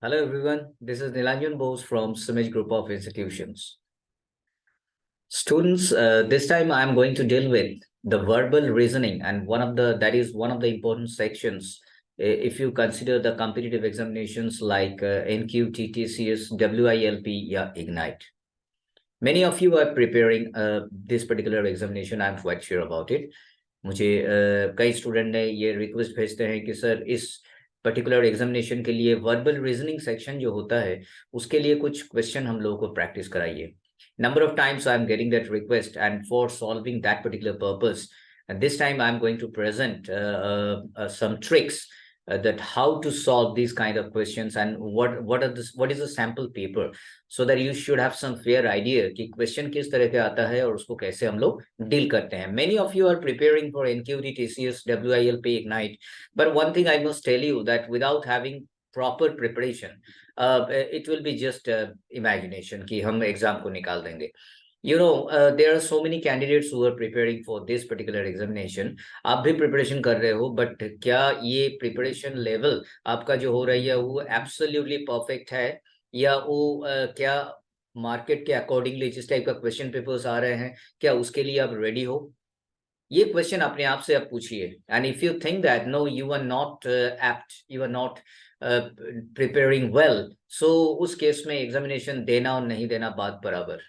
Hello everyone, this is Nilanjan Bose from CIMAGE Group of Institutions. Students, this time I'm going to deal with the verbal reasoning, and that is one of the important sections if you consider the competitive examinations like NQ, TTCS, WILP, yeah, Ignite. Many of you are preparing this particular examination. I'm quite sure about it. मुझे कई student ने ये request भेजते हैं कि sir इस particular examination के लिए वर्बल रीजनिंग सेक्शन जो होता है उसके लिए कुछ क्वेश्चन हम लोगों को प्रैक्टिस कराइए. Number of times I'm getting that request, and for solving that particular purpose, and this time I'm going to present some tricks that how to solve these kind of questions and what is a sample paper, so that you should have some fair idea कि question किस तरह के आता है और उसको कैसे हम लोग deal करते हैं. Many of you are preparing for NQT, TCS, WILP, Ignite, but one thing I must tell you that without having proper preparation, it will be just imagination कि हम exam को निकाल देंगे. You know, there are so many candidates who are preparing for this particular examination. आप भी preparation कर रहे हो, but क्या ये preparation level आपका जो हो रही है वो absolutely perfect है, या वो क्या market के accordingly जिस type का question papers आ रहे हैं क्या उसके लिए आप ready हो? ये क्वेश्चन अपने आप से आप पूछिए. And if you think that no you are not apt, you are not preparing well, so उस केस में एग्जामिनेशन देना और नहीं देना बात बराबर.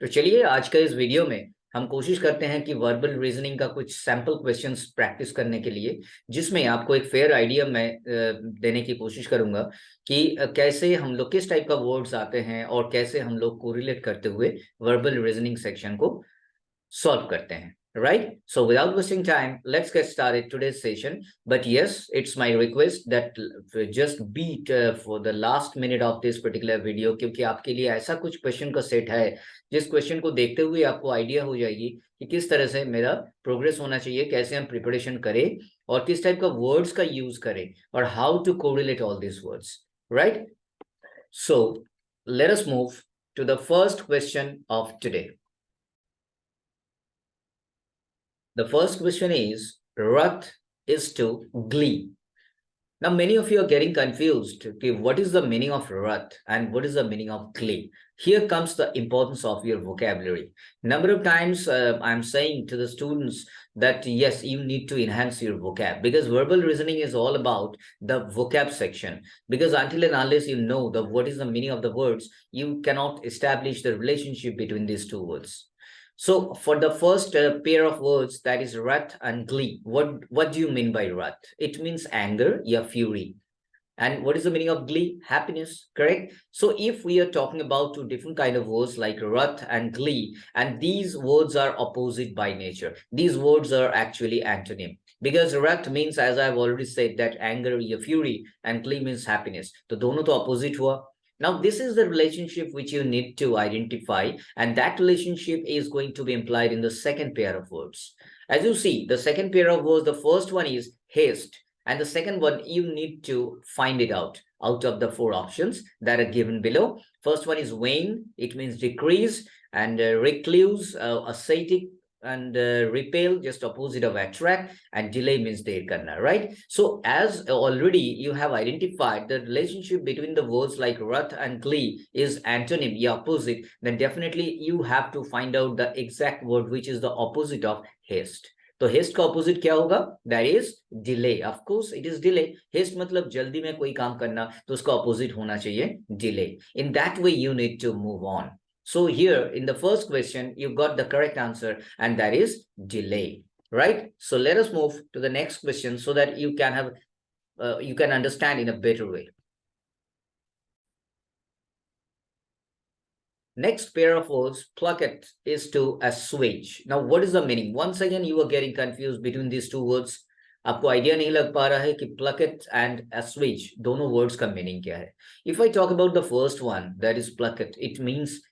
तो चलिए आज का इस वीडियो में हम कोशिश करते हैं कि वर्बल रीजनिंग का कुछ सैंपल क्वेश्चंस प्रैक्टिस करने के लिए, जिसमें आपको एक फेयर आइडिया मैं देने की कोशिश करूंगा कि कैसे हम लोग किस टाइप का वर्ड्स आते हैं और कैसे हम लोग कोरिलेट करते हुए वर्बल रीजनिंग सेक्शन को सॉल्व करते हैं. Right? So without wasting time, let's get started today's session. But yes, it's my request that just beat for the last minute of this particular video, क्योंकि आपके लिए ऐसा कुछ क्वेश्चन का set है जिस क्वेश्चन को देखते हुए आपको आइडिया हो जाएगी कि किस तरह से मेरा प्रोग्रेस होना चाहिए, कैसे हम प्रिपरेशन करें और किस टाइप का वर्ड्स का यूज करें और how to correlate all this words. Right? So let us move to the first question of today. The first question is, Rath is to glee. Now, many of you are getting confused. Okay, what is the meaning of Rath and what is the meaning of glee? Here comes the importance of your vocabulary. Number of times I'm saying to the students that yes, you need to enhance your vocab, because verbal reasoning is all about the vocab section. Because until and unless you know what is the meaning of the words, you cannot establish the relationship between these two words. So for the first pair of words, that is wrath and glee. What do you mean by wrath? It means anger, yeah, fury. And what is the meaning of glee? Happiness, correct? So if we are talking about two different kind of words like wrath and glee, and these words are opposite by nature, these words are actually antonym. Because wrath means, as I've already said, that anger, yeah, fury, and glee means happiness. So दोनों तो opposite हुआ. Now, this is the relationship which you need to identify, and that relationship is going to be implied in the second pair of words. As you see, the second pair of words, the first one is haste, and the second one, you need to find it out of the four options that are given below. First one is wane, it means decrease, and recluse, ascetic, and repel, just opposite of attract, and delay means dear karna, right? So as already you have identified the relationship between the words like wrath and glee is antonym, the opposite, then definitely you have to find out the exact word which is the opposite of haste. तो haste का opposite क्या होगा? That is delay. Of course, it is delay. Haste मतलब जल्दी में कोई काम करना, तो उसका opposite होना चाहिए delay. In that way, you need to move on. So here in the first question, you got the correct answer, and that is delay, right? So let us move to the next question so that you can have, you can understand in a better way. Next pair of words, plucket, is to assuage. Now, what is the meaning? Once again, you are getting confused between these two words. आपको idea नहीं लग पा रहा है कि plucket and assuage दोनों words का meaning क्या है. If I talk about the first one, that is plucket, it means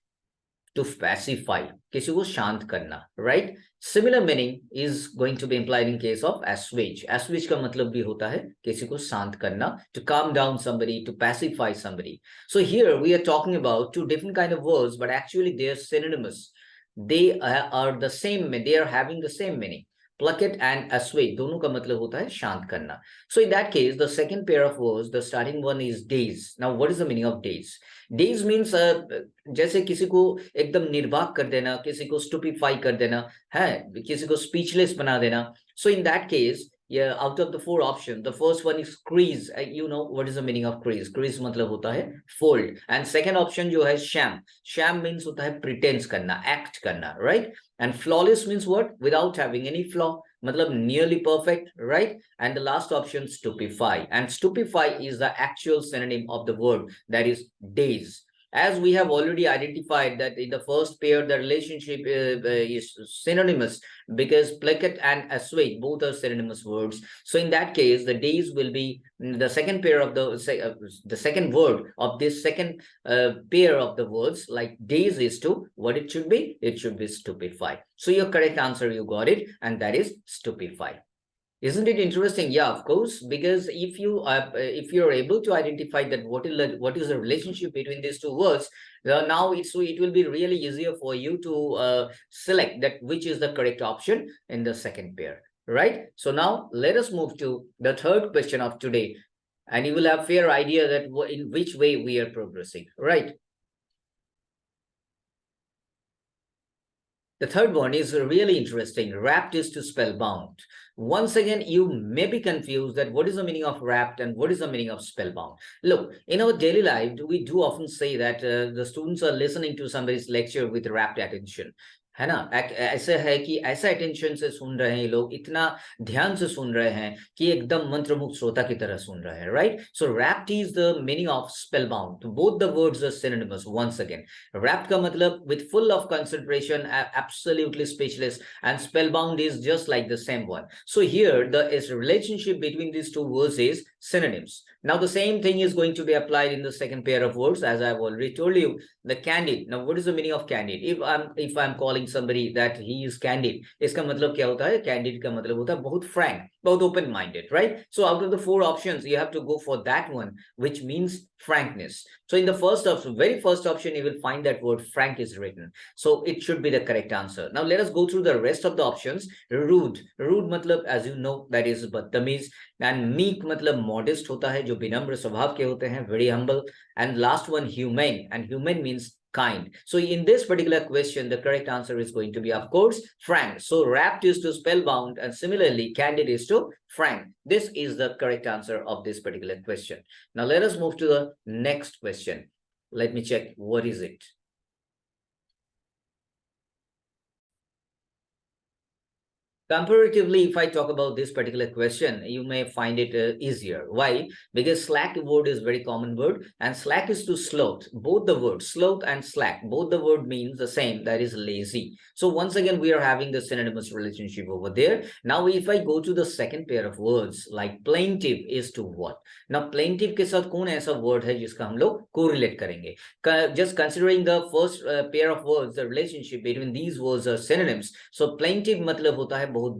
to pacify, किसी को शांत करना, right? Similar meaning is going to be implied in case of assuage. Assuage का मतलब भी होता है किसी को शांत करना, to calm down somebody, to pacify somebody. So here we are talking about two different kind of words, but actually they are synonymous. They are the same, they are having the same meaning. Placket and assuage दोनों का मतलब होता है शांत करना. So in that case, the second pair of words, the starting one is daze. Now, what is the meaning of daze? Daze means जैसे किसी को एकदम निर्वाक कर देना, किसी को stupefy कर देना, है, किसी को speechless बना देना. So in that case, yeah, out of the four options, the first one is crease. You know what is the meaning of crease? Crease मतलब होता है fold. And second option जो है sham. Sham means होता है pretense करना, act करना, right? And flawless means what? Without having any flaw. मतलब nearly perfect, right? And the last option, stupefy. And stupefy is the actual synonym of the word, that is daze. As we have already identified that in the first pair, the relationship is synonymous because placket and assuage, both are synonymous words. So in that case, the days will be the second pair of the second word of this second pair of the words, like days is to, what it should be? It should be stupefy. So your correct answer, you got it, and that is stupefy. Isn't it interesting? Yeah, of course, because if you're able to identify that what is the relationship between these two words, now it will be really easier for you to select that which is the correct option in the second pair, right? So now let us move to the third question of today, and you will have fair idea that in which way we are progressing, right? The third one is really interesting. Wrapped is to spellbound. Once again, you may be confused that what is the meaning of wrapped and what is the meaning of spellbound. Look, in our daily life, we do often say that the students are listening to somebody's lecture with rapt attention. है ना, ऐसे है कि ऐसा attention से सुन रहे हैं ये लोग, इतना ध्यान से सुन रहे हैं कि एकदम मंत्रमुग्ध श्रोता की तरह सुन रहे हैं, right? So rapt is the meaning of spell bound. Both the words are synonymous. Once again, rapt का मतलब with full of concentration, absolutely speechless, and spellbound is just like the same one. So here the relationship between these two words is synonyms. Now the same thing is going to be applied in the second pair of words, as I've already told you. The candid. Now what is the meaning of candid? If I'm calling somebody that he is candid, इसका मतलब क्या होता है? Candid का मतलब होता है बहुत frank, बहुत open minded, right? So out of the four options, you have to go for that one, which means frankness. So in the very first option, you will find that word frank is written. So it should be the correct answer. Now let us go through the rest of the options. Rude. Rude matlab, as you know, that is badtamiz. And meek matlab modest hota hai, jo binamra swabhav ke hote hain, very humble. And last one, humane. And humane means kind. So in this particular question, the correct answer is going to be, of course, frank. So wrapped is to spellbound, and similarly candid is to frank. This is the correct answer of this particular question. Now let us move to the next question. Let me check what is it. Comparatively, if I talk about this particular question, you may find it easier. Why? Because slack word is very common word, and slack is to sloth. Both the words, sloth and slack, both the word means the same, that is lazy. So once again, we are having the synonymous relationship over there. Now, if I go to the second pair of words, like plaintive is to what? Now, plaintive के साथ कौन ऐसा word है जिसका हम लोग correlate करेंगे? Just considering the first pair of words, the relationship between these words are synonyms. So plaintive मतलब होता है बहुत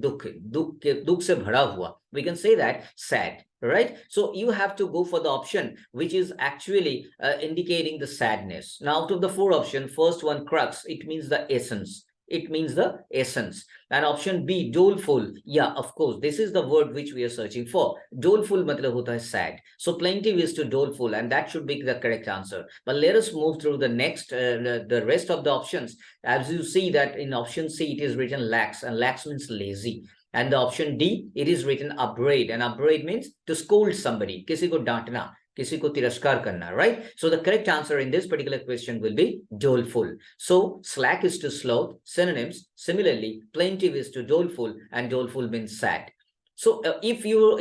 दुख से भरा हुआ. We can say that sad, right? So you have to go for the option which is actually indicating the sadness. Now out of the four options, first one, crux, it means the essence. It means the essence. And option B, doleful. Yeah, of course, this is the word which we are searching for. Doleful matlab hota hai sad. So plaintive is to doleful, and that should be the correct answer. But let us move through the next, the rest of the options. As you see that in option C, it is written lax, and lax means lazy. And the option D, it is written upbraid, and upbraid means to scold somebody, किसी को डांटना, किसी को तिरस्कार करना, right? So the correct answer in this particular question will be doleful. So slack is to sloth, synonyms. Similarly, plaintive is to doleful, and doleful means sad. So if you're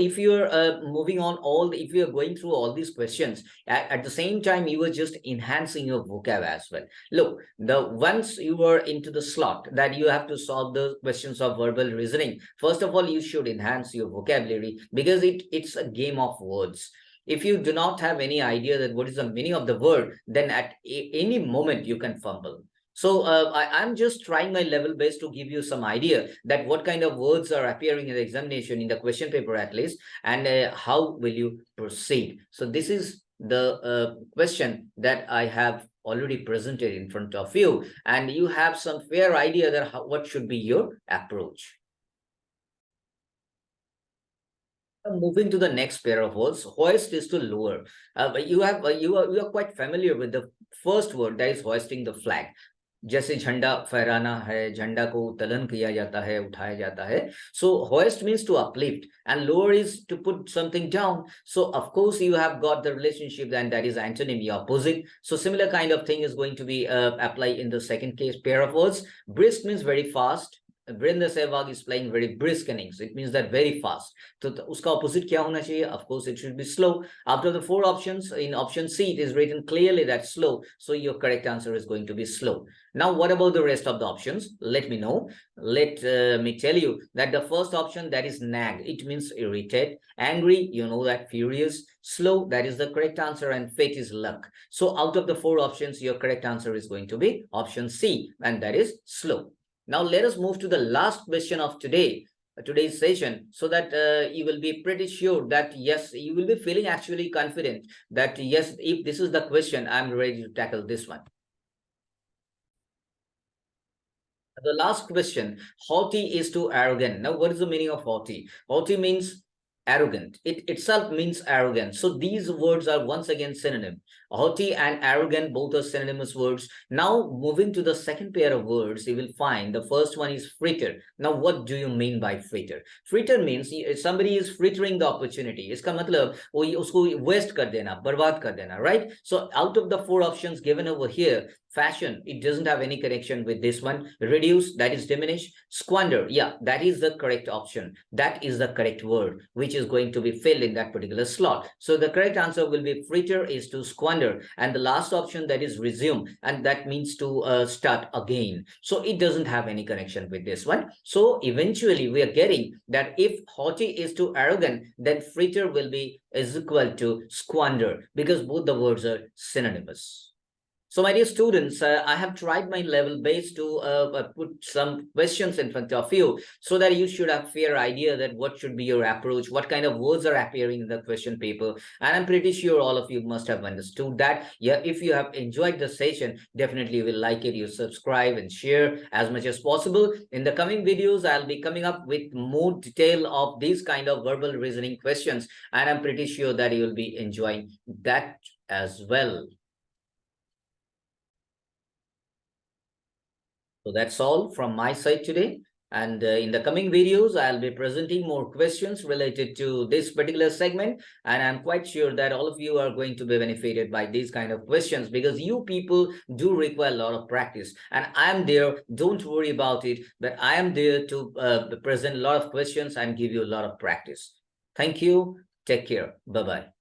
moving on if you're going through all these questions at the same time, you are just enhancing your vocab as well. Look, once you were into the slot that you have to solve the questions of verbal reasoning, first of all, you should enhance your vocabulary, because it's a game of words. If you do not have any idea that what is the meaning of the word, then at any moment you can fumble. So I'm just trying my level best to give you some idea that what kind of words are appearing in the examination, in the question paper at least, and how will you proceed. So this is the question that I have already presented in front of you, and you have some fair idea that what should be your approach. Moving to the next pair of words, hoist is to lower. You are quite familiar with the first word, that is hoisting the flag. जैसे झंडा फहराना है, झंडा को उत्तोलन किया जाता है, उठाया जाता है. So hoist means to uplift and lower is to put something down. So of course you have got the relationship, and that is antonymy, opposite. So similar kind of thing is going to be applied in the second case pair of words. Brisk means very fast. Virendra Sehwag is playing very brisk innings. It means that very fast. So uska opposite kya hona chahiye? Of course, it should be slow. After the four options, in option C, it is written clearly that slow. So your correct answer is going to be slow. Now, what about the rest of the options? Let me know. Let me tell you that the first option, that is nag. It means irritate. Angry, you know that, furious. Slow, that is the correct answer, and fate is luck. So out of the four options, your correct answer is going to be option C, and that is slow. Now let us move to the last question of today's session, so that you will be pretty sure that yes, you will be feeling actually confident that yes, if this is the question, I'm ready to tackle this one. The last question, haughty is to arrogant. Now, what is the meaning of haughty? Haughty means arrogant. It itself means arrogant. So these words are once again synonym. Haughty and arrogant, both are synonymous words. Now, moving to the second pair of words, you will find the first one is fritter. Now, what do you mean by fritter? Fritter means somebody is frittering the opportunity. इसका मतलब वो उसको waste कर देना, बर्बाद कर देना, right? So out of the four options given over here, fashion, it doesn't have any connection with this one. Reduce, that is diminish. Squander, yeah, that is the correct option. That is the correct word, which is going to be filled in that particular slot. So the correct answer will be fritter is to squander. And the last option, that is resume, and that means to start again. So it doesn't have any connection with this one. So eventually we are getting that if haughty is to arrogant, then fritter will be is equal to squander, because both the words are synonymous. So my dear students, I have tried my level best to put some questions in front of you, so that you should have a fair idea that what should be your approach, what kind of words are appearing in the question paper. And I'm pretty sure all of you must have understood that. Yeah, if you have enjoyed the session, definitely you will like it. You subscribe and share as much as possible. In the coming videos, I'll be coming up with more detail of these kind of verbal reasoning questions. And I'm pretty sure that you will be enjoying that as well. So that's all from my side today. And in the coming videos, I'll be presenting more questions related to this particular segment. And I'm quite sure that all of you are going to be benefited by these kind of questions, because you people do require a lot of practice. And I'm there, don't worry about it, but I am there to present a lot of questions and give you a lot of practice. Thank you. Take care. Bye-bye.